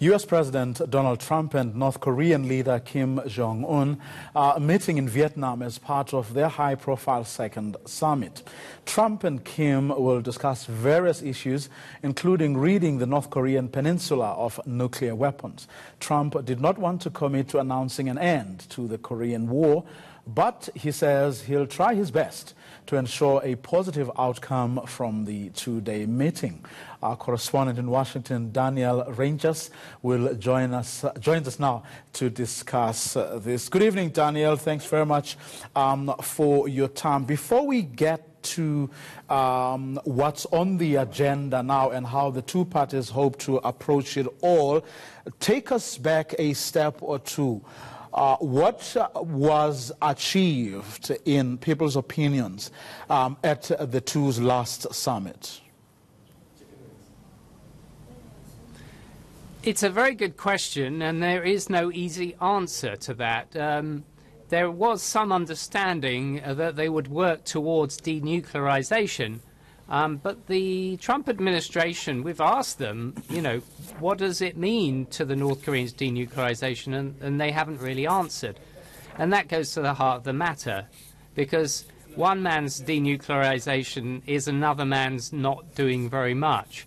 U.S. President Donald Trump and North Korean leader Kim Jong-un are meeting in Vietnam as part of their high-profile second summit. Trump and Kim will discuss various issues, including ridding the North Korean peninsula of nuclear weapons. Trump did not want to commit to announcing an end to the Korean War, but he says he'll try his best to ensure a positive outcome from the two-day meeting. Our correspondent in Washington, Daniel Rangers, will joins us now to discuss this. Good evening, Daniel. Thanks very much for your time. Before we get to what's on the agenda now and how the two parties hope to approach it all, take us back a step or two. What was achieved, in people's opinions, at the two's last summit? It's a very good question, and there is no easy answer to that. There was some understanding that they would work towards denuclearization, but the Trump administration, we've asked them, what does it mean to the North Koreans' denuclearization, and they haven't really answered. And that goes to the heart of the matter, because one man's denuclearization is another man's not doing very much.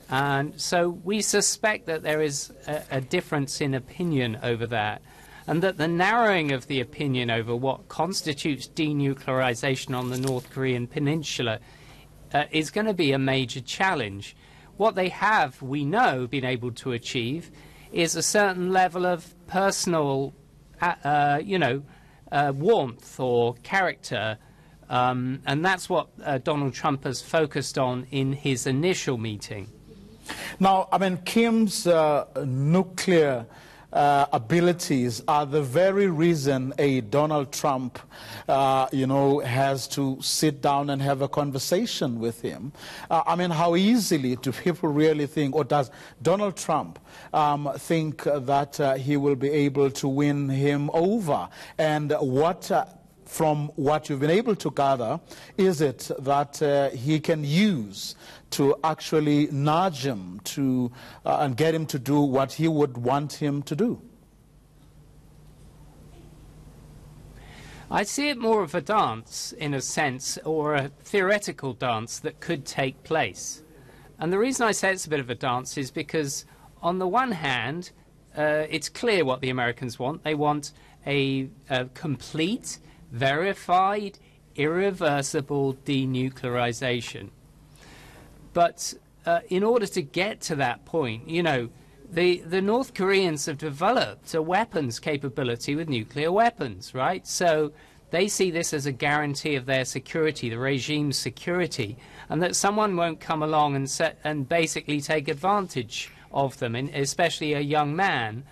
And so we suspect that there is a difference in opinion over that, and that the narrowing of the opinion over what constitutes denuclearization on the North Korean peninsula is going to be a major challenge. What they have, we know, been able to achieve is a certain level of personal, warmth or character, and that's what Donald Trump has focused on in his initial meeting. Now, Kim's nuclear abilities are the very reason a Donald Trump, has to sit down and have a conversation with him. How easily do people really think, or does Donald Trump think that he will be able to win him over? And what, from what you've been able to gather, is it that he can use to actually nudge him to and get him to do what he would want him to do? I see it more of a dance, in a sense, or a theoretical dance that could take place. And the reason I say it's a bit of a dance is because, on the one hand, it's clear what the Americans want. They want a complete, verified, irreversible denuclearization. But in order to get to that point, the North Koreans have developed a weapons capability with nuclear weapons, right? So they see this as a guarantee of their security, the regime's security, and that someone won't come along and basically take advantage of them, and especially a young man.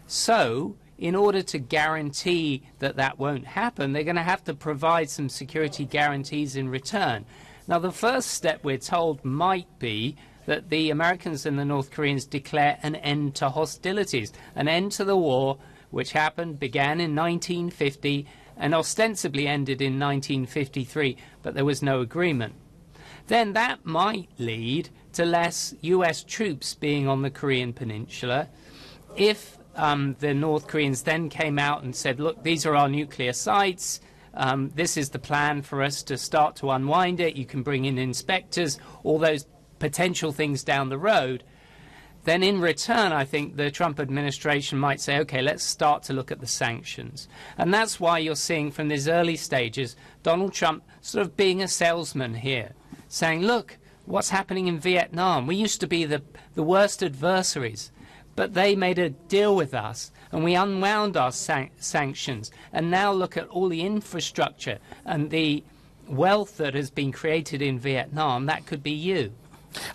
So in order to guarantee that that won't happen, they're going to have to provide some security guarantees in return. Now, the first step, we're told, might be that the Americans and the North Koreans declare an end to hostilities, an end to the war, which began in 1950 and ostensibly ended in 1953, but there was no agreement. Then that might lead to less U.S. troops being on the Korean peninsula. If the North Koreans then came out and said, look, these are our nuclear sites, this is the plan for us to start to unwind it, you can bring in inspectors, all those potential things down the road, then in return I think the Trump administration might say, okay, let's start to look at the sanctions. And that's why you're seeing from these early stages Donald Trump sort of being a salesman here, saying, look, what's happening in Vietnam? We used to be the worst adversaries, but they made a deal with us and we unwound our sanctions, and now look at all the infrastructure and the wealth that has been created in Vietnam. That could be you.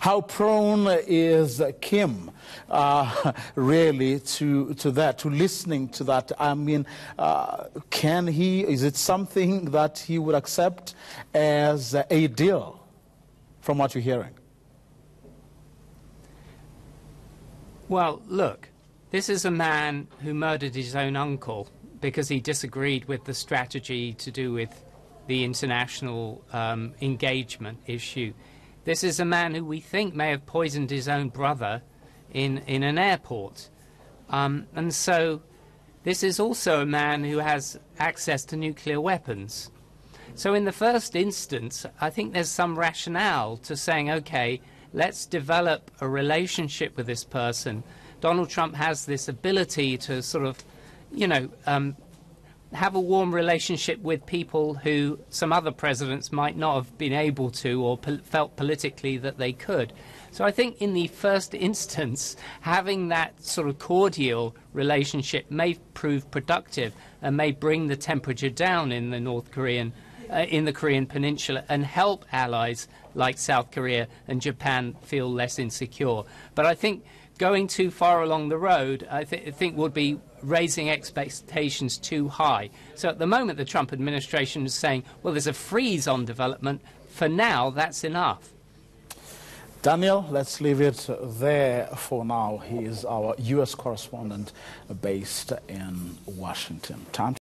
How prone is Kim really to that, to listening to that? Is it something that he would accept as a deal, from what you're hearing? Well, look, this is a man who murdered his own uncle because he disagreed with the strategy to do with the international engagement issue. This is a man who we think may have poisoned his own brother in an airport. And so this is also a man who has access to nuclear weapons. So in the first instance, I think there's some rationale to saying, okay, let's develop a relationship with this person. Donald Trump has this ability to sort of, have a warm relationship with people who some other presidents might not have been able to, or felt politically that they could. So I think in the first instance, having that sort of cordial relationship may prove productive and may bring the temperature down in the Korean peninsula and help allies like South Korea and Japan feel less insecure. But I think going too far along the road, I think would be raising expectations too high. So at the moment, the Trump administration is saying, well, there's a freeze on development. For now, that's enough. Daniel, let's leave it there for now. He is our U.S. correspondent based in Washington. Time